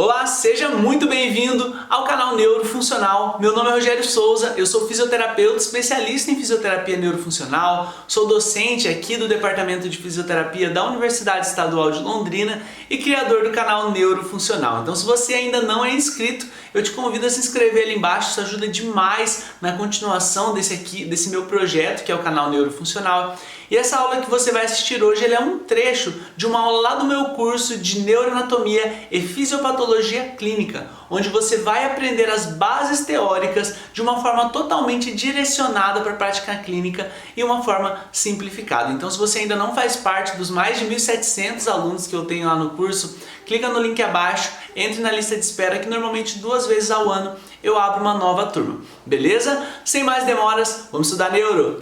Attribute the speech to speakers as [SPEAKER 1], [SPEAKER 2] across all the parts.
[SPEAKER 1] Olá, seja muito bem-vindo ao canal Neurofuncional. Meu nome é Rogério Souza, eu sou fisioterapeuta, especialista em fisioterapia neurofuncional, sou docente aqui do Departamento de Fisioterapia da Universidade Estadual de Londrina e criador do canal Neurofuncional. Então, se você ainda não é inscrito, eu te convido a se inscrever ali embaixo, isso ajuda demais na continuação desse meu projeto, que é o canal Neurofuncional. E essa aula que você vai assistir hoje é um trecho de uma aula lá do meu curso de Neuroanatomia e Fisiopatologia Clínica, onde você vai aprender as bases teóricas de uma forma totalmente direcionada para a prática clínica e uma forma simplificada. Então, se você ainda não faz parte dos mais de 1.700 alunos que eu tenho lá no curso, clica no link abaixo, entre na lista de espera que normalmente 2 vezes ao ano eu abro uma nova turma, beleza? Sem mais demoras, vamos estudar neuro!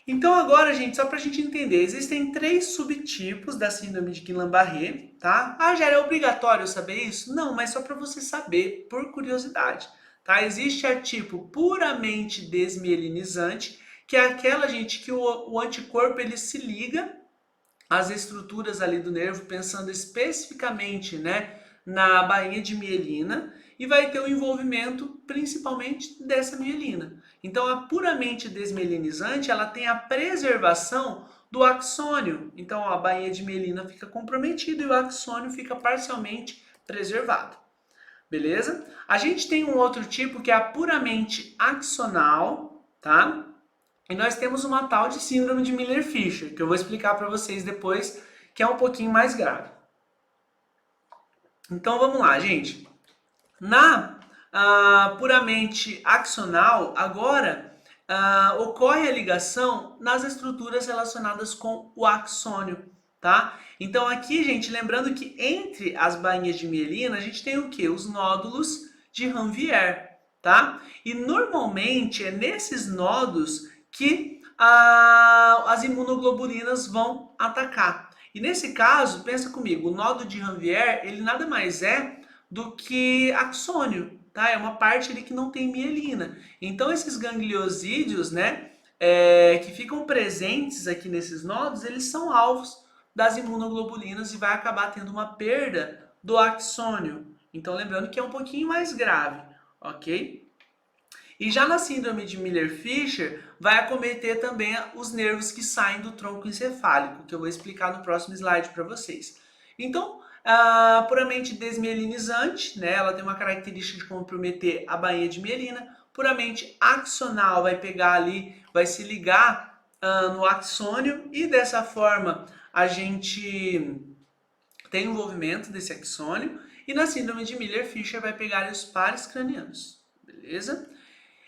[SPEAKER 1] Então agora, gente, só pra gente entender, existem 3 subtipos da síndrome de Guillain-Barré, tá? Ah, já é obrigatório saber isso? Não, mas só para você saber, por curiosidade, tá? Existe a tipo puramente desmielinizante, que é aquela, gente, que o anticorpo ele se liga às estruturas ali do nervo, pensando especificamente, né, na bainha de mielina, e vai ter o envolvimento principalmente dessa mielina. Então, a puramente desmielinizante, ela tem a preservação do axônio. Então, a bainha de mielina fica comprometida e o axônio fica parcialmente preservado. Beleza? A gente tem um outro tipo que é a puramente axonal, tá? E nós temos uma tal de síndrome de Miller-Fisher, que eu vou explicar para vocês depois, que é um pouquinho mais grave. Então, vamos lá, gente. Na puramente axonal, agora ocorre a ligação nas estruturas relacionadas com o axônio, tá? Então aqui, gente, lembrando que entre as bainhas de mielina, a gente tem o quê? Os nódulos de Ranvier, tá? E normalmente é nesses nódulos que as imunoglobulinas vão atacar. E nesse caso, pensa comigo, o nódo de Ranvier, ele nada mais é do que axônio, tá? É uma parte ali que não tem mielina. Então esses gangliosídeos, né, que ficam presentes aqui nesses nódulos, eles são alvos das imunoglobulinas e vai acabar tendo uma perda do axônio. Então lembrando que é um pouquinho mais grave, ok? E já na síndrome de Miller-Fisher, vai acometer também os nervos que saem do tronco encefálico, que eu vou explicar no próximo slide para vocês. Então, puramente desmielinizante, né? Ela tem uma característica de comprometer a bainha de mielina. Puramente axonal, vai pegar ali, vai se ligar no axônio e dessa forma a gente tem o envolvimento desse axônio. E na síndrome de Miller-Fisher vai pegar os pares cranianos, beleza?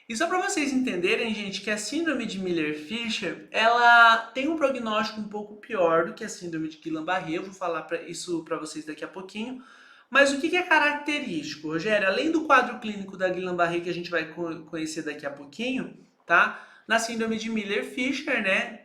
[SPEAKER 1] E só para vocês entenderem, gente, que a síndrome de Miller-Fisher, ela tem um prognóstico um pouco pior do que a síndrome de Guillain-Barré. Eu vou falar isso para vocês daqui a pouquinho. Mas o que é característico, Rogério? Além do quadro clínico da Guillain-Barré que a gente vai conhecer daqui a pouquinho, tá? Na síndrome de Miller-Fisher, né,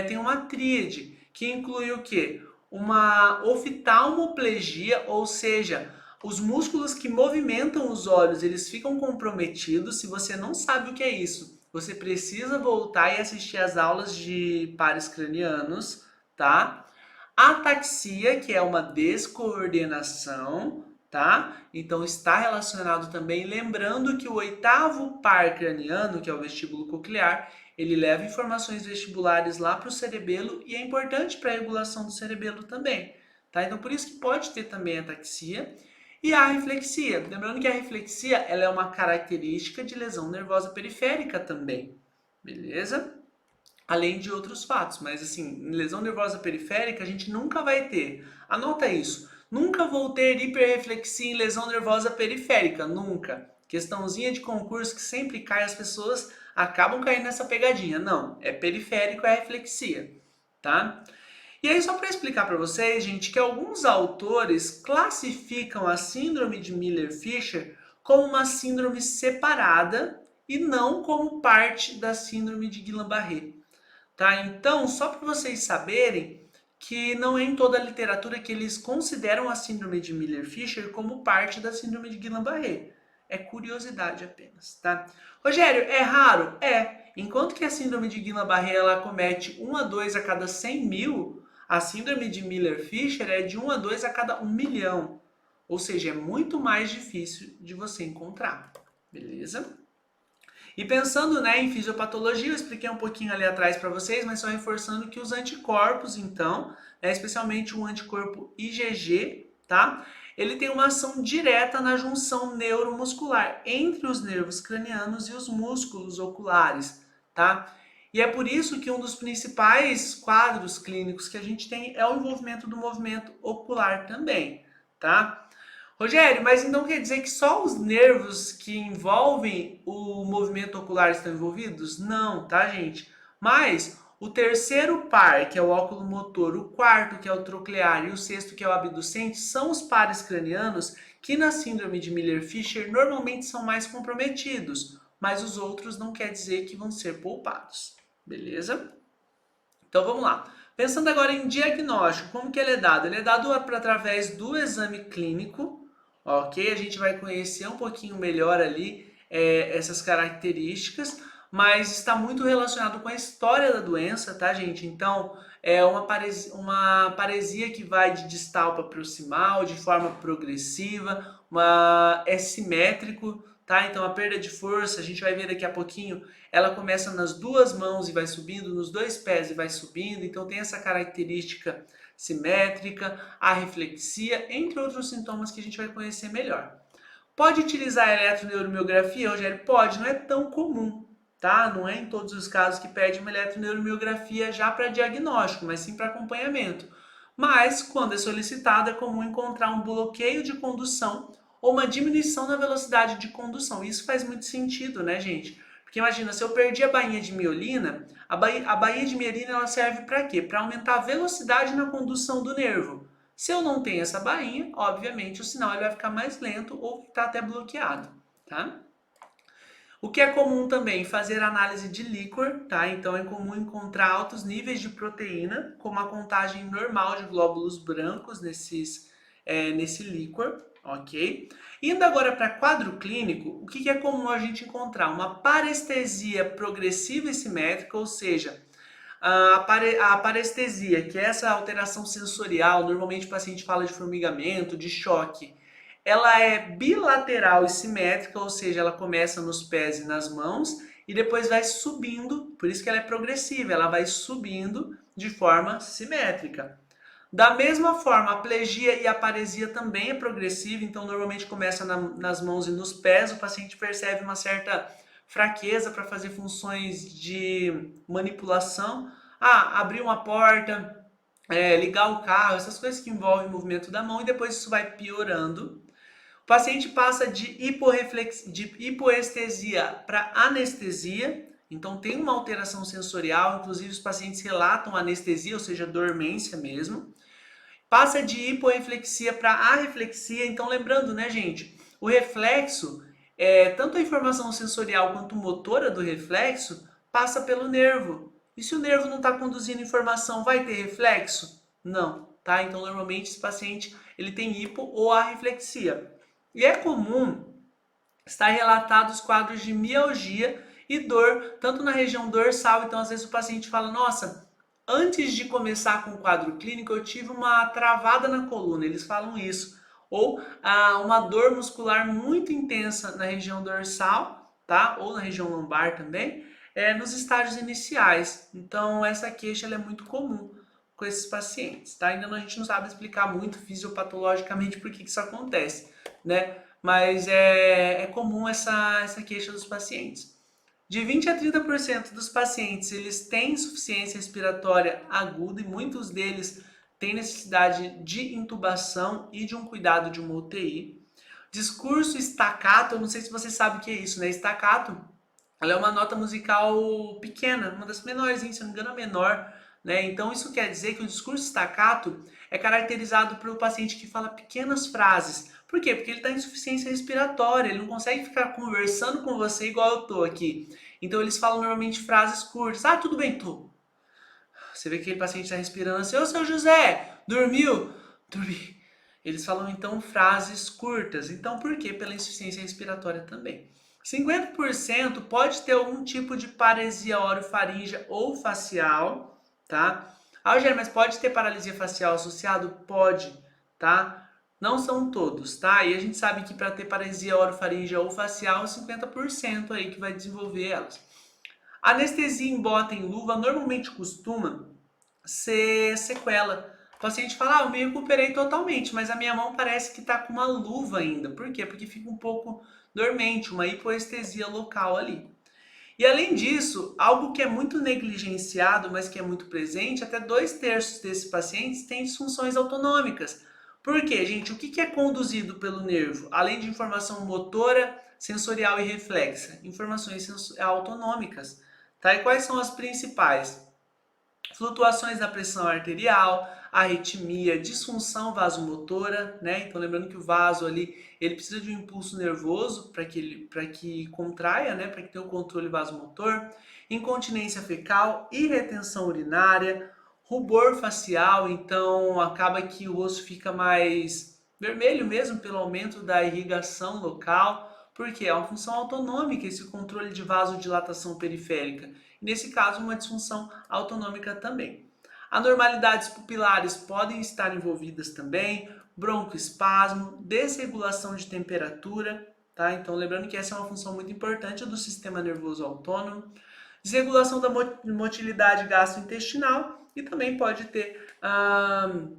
[SPEAKER 1] tem uma tríade que inclui o quê? Uma oftalmoplegia, ou seja, os músculos que movimentam os olhos, eles ficam comprometidos. Se você não sabe o que é isso, você precisa voltar e assistir às aulas de pares cranianos, tá? Ataxia, que é uma descoordenação, tá? Então está relacionado também, lembrando que o 8º par craniano, que é o vestíbulo coclear, ele leva informações vestibulares lá para o cerebelo e é importante para a regulação do cerebelo também, tá? Então por isso que pode ter também ataxia. E a reflexia, lembrando que a reflexia ela é uma característica de lesão nervosa periférica também, beleza? Além de outros fatos, mas assim, em lesão nervosa periférica a gente nunca vai ter, anota isso, nunca vou ter hiperreflexia em lesão nervosa periférica, nunca. Questãozinha de concurso que sempre cai, as pessoas acabam caindo nessa pegadinha, não, é periférico, é reflexia, tá? E aí, só para explicar para vocês, gente, que alguns autores classificam a síndrome de Miller-Fisher como uma síndrome separada e não como parte da síndrome de Guillain-Barré. Tá? Então, só para vocês saberem que não é em toda a literatura que eles consideram a síndrome de Miller-Fisher como parte da síndrome de Guillain-Barré. é curiosidade apenas, tá? Rogério, é raro? É. Enquanto que a síndrome de Guillain-Barré ela comete 1 a 2 a cada 100 mil, a síndrome de Miller-Fisher é de 1 a 2 a cada 1 milhão. Ou seja, é muito mais difícil de você encontrar, beleza? E pensando, né, em fisiopatologia, eu expliquei um pouquinho ali atrás para vocês, mas só reforçando que os anticorpos, então, né, especialmente o anticorpo IgG, tá? Ele tem uma ação direta na junção neuromuscular entre os nervos cranianos e os músculos oculares, tá? E é por isso que um dos principais quadros clínicos que a gente tem é o envolvimento do movimento ocular também, tá? Rogério, mas então quer dizer que só os nervos que envolvem o movimento ocular estão envolvidos? Não, tá, gente? Mas o terceiro par, que é o óculo motor, o quarto, que é o troclear, e o sexto, que é o abducente, são os pares cranianos que na síndrome de Miller-Fisher normalmente são mais comprometidos, mas os outros não quer dizer que vão ser poupados, beleza? Então vamos lá. Pensando agora em diagnóstico, como que ele é dado? Ele é dado através do exame clínico, ok? A gente vai conhecer um pouquinho melhor ali essas características, mas está muito relacionado com a história da doença, tá, gente? Então, é uma paresia que vai de distal para proximal, de forma progressiva, é simétrico, tá? Então, a perda de força, a gente vai ver daqui a pouquinho, ela começa nas duas mãos e vai subindo, nos dois pés e vai subindo, então tem essa característica simétrica, a reflexia, entre outros sintomas que a gente vai conhecer melhor. Pode utilizar a eletroneuromiografia, Rogério? Pode, não é tão comum, tá? Não é em todos os casos que pede uma eletroneuromiografia já para diagnóstico, mas sim para acompanhamento. Mas, quando é solicitado, é comum encontrar um bloqueio de condução ou uma diminuição na velocidade de condução. Isso faz muito sentido, né, gente? Porque imagina, se eu perdi a bainha de miolina, a bainha de miolina ela serve para quê? Para aumentar a velocidade na condução do nervo. Se eu não tenho essa bainha, obviamente o sinal ele vai ficar mais lento ou está até bloqueado, tá? O que é comum também, fazer análise de líquor, tá? Então é comum encontrar altos níveis de proteína, com uma contagem normal de glóbulos brancos nesse líquor, ok? Indo agora para quadro clínico, o que é comum a gente encontrar? Uma parestesia progressiva e simétrica, ou seja, a parestesia, que é essa alteração sensorial, normalmente o paciente fala de formigamento, de choque, ela é bilateral e simétrica, ou seja, ela começa nos pés e nas mãos e depois vai subindo, por isso que ela é progressiva, ela vai subindo de forma simétrica. Da mesma forma, a plegia e a paresia também é progressiva, então normalmente começa nas mãos e nos pés, o paciente percebe uma certa fraqueza para fazer funções de manipulação, abrir uma porta, ligar o carro, essas coisas que envolvem o movimento da mão e depois isso vai piorando. O paciente passa de hipoestesia para anestesia, então tem uma alteração sensorial, inclusive os pacientes relatam anestesia, ou seja, dormência mesmo. Passa de hiporeflexia para arreflexia, então lembrando, né, gente, o reflexo, tanto a informação sensorial quanto motora do reflexo, passa pelo nervo. E se o nervo não está conduzindo informação, vai ter reflexo? Não, tá? Então normalmente esse paciente ele tem hipo ou arreflexia. E é comum estar relatados quadros de mialgia e dor, tanto na região dorsal, então às vezes o paciente fala, nossa, antes de começar com o quadro clínico eu tive uma travada na coluna, eles falam isso. Ou uma dor muscular muito intensa na região dorsal, tá? Ou na região lombar também, nos estágios iniciais. Então essa queixa ela é muito comum com esses pacientes, tá? Ainda a gente não sabe explicar muito fisiopatologicamente por que isso acontece, né? Mas é comum essa queixa dos pacientes. De 20 a 30% dos pacientes, eles têm insuficiência respiratória aguda e muitos deles têm necessidade de intubação e de um cuidado de uma UTI. Discurso staccato, eu não sei se você sabe o que é isso, né? Staccato, ela é uma nota musical pequena, uma das menores, se não me engano a menor, né? Então isso quer dizer que o discurso staccato é caracterizado pelo paciente que fala pequenas frases. Por quê? Porque ele está em insuficiência respiratória, ele não consegue ficar conversando com você igual eu tô aqui. Então eles falam normalmente frases curtas. Tudo bem, tô. Você vê que aquele paciente está respirando assim, ô seu José, dormiu? Dormi. Eles falam então frases curtas. Então por quê? Pela insuficiência respiratória também. 50% pode ter algum tipo de paresia orofaríngea ou facial, tá? Ah, Rogério, mas pode ter paralisia facial associado? Pode, tá? Não são todos, tá? E a gente sabe que para ter paralisia orofaríngea ou facial, 50% aí que vai desenvolver elas. Anestesia em bota em luva normalmente costuma ser sequela. O paciente fala, eu me recuperei totalmente, mas a minha mão parece que está com uma luva ainda. Por quê? Porque fica um pouco dormente, uma hipoestesia local ali. E além disso, algo que é muito negligenciado, mas que é muito presente, até 2/3 desses pacientes têm disfunções autonômicas. Por quê, gente? O que é conduzido pelo nervo? Além de informação motora, sensorial e reflexa, informações autonômicas. Tá? E quais são as principais? Flutuações da pressão arterial, arritmia, disfunção vasomotora, né? Então lembrando que o vaso ali, ele precisa de um impulso nervoso para que contraia, né? Para que tenha o controle vasomotor, incontinência fecal e retenção urinária, rubor facial, então acaba que o rosto fica mais vermelho mesmo pelo aumento da irrigação local, porque é uma função autonômica esse controle de vasodilatação periférica. Nesse caso, uma disfunção autonômica também. Anormalidades pupilares podem estar envolvidas também, broncoespasmo, desregulação de temperatura, tá? Então, lembrando que essa é uma função muito importante do sistema nervoso autônomo, desregulação da motilidade gastrointestinal e também pode ter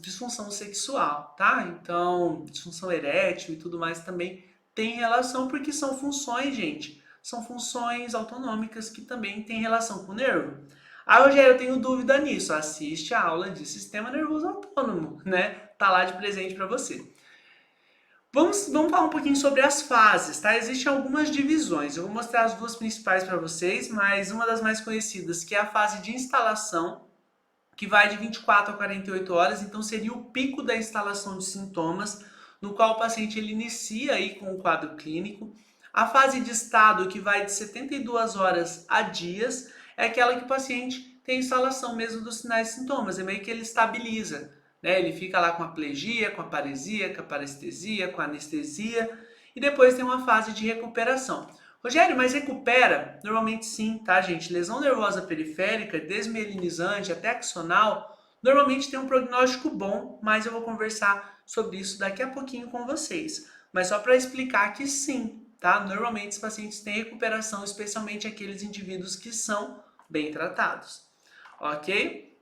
[SPEAKER 1] disfunção sexual, tá? Então, disfunção erétil e tudo mais também tem relação porque são funções, gente, são funções autonômicas que também têm relação com o nervo. Ah, Rogério, eu tenho dúvida nisso. Assiste a aula de sistema nervoso autônomo, né? Tá lá de presente para você. Vamos falar um pouquinho sobre as fases, tá? Existem algumas divisões. Eu vou mostrar as duas principais para vocês, mas uma das mais conhecidas, que é a fase de instalação, que vai de 24 a 48 horas, então seria o pico da instalação de sintomas, no qual o paciente ele inicia aí com o quadro clínico. A fase de estado, que vai de 72 horas a dias, é aquela que o paciente tem instalação mesmo dos sinais e sintomas, é meio que ele estabiliza, né? Ele fica lá com a plegia, com a paresia, com a parestesia, com a anestesia, e depois tem uma fase de recuperação. Rogério, mas recupera? Normalmente sim, tá, gente? Lesão nervosa periférica, desmielinizante, até axonal, normalmente tem um prognóstico bom, mas eu vou conversar sobre isso daqui a pouquinho com vocês. Mas só para explicar que sim, tá? Normalmente os pacientes têm recuperação, especialmente aqueles indivíduos que são bem tratados, ok?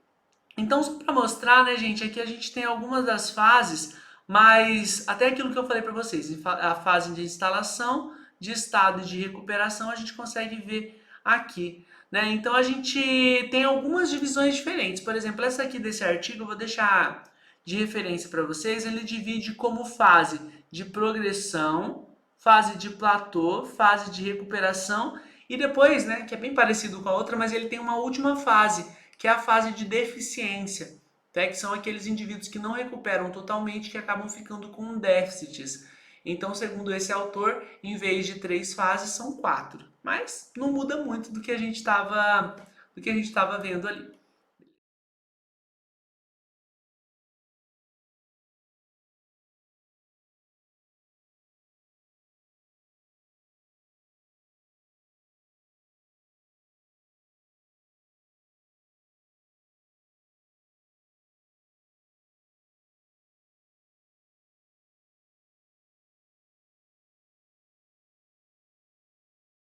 [SPEAKER 1] Então, só para mostrar, né, gente, aqui a gente tem algumas das fases, mas até aquilo que eu falei para vocês, a fase de instalação, de estado de recuperação, a gente consegue ver aqui, né? Então, a gente tem algumas divisões diferentes. Por exemplo, essa aqui desse artigo, eu vou deixar de referência para vocês, ele divide como fase de progressão, fase de platô, fase de recuperação e depois, né, que é bem parecido com a outra, mas ele tem uma última fase, que é a fase de deficiência, tá? Que são aqueles indivíduos que não recuperam totalmente, que acabam ficando com déficits. Então, segundo esse autor, em vez de 3 fases, são 4. Mas não muda muito do que a gente estava vendo ali.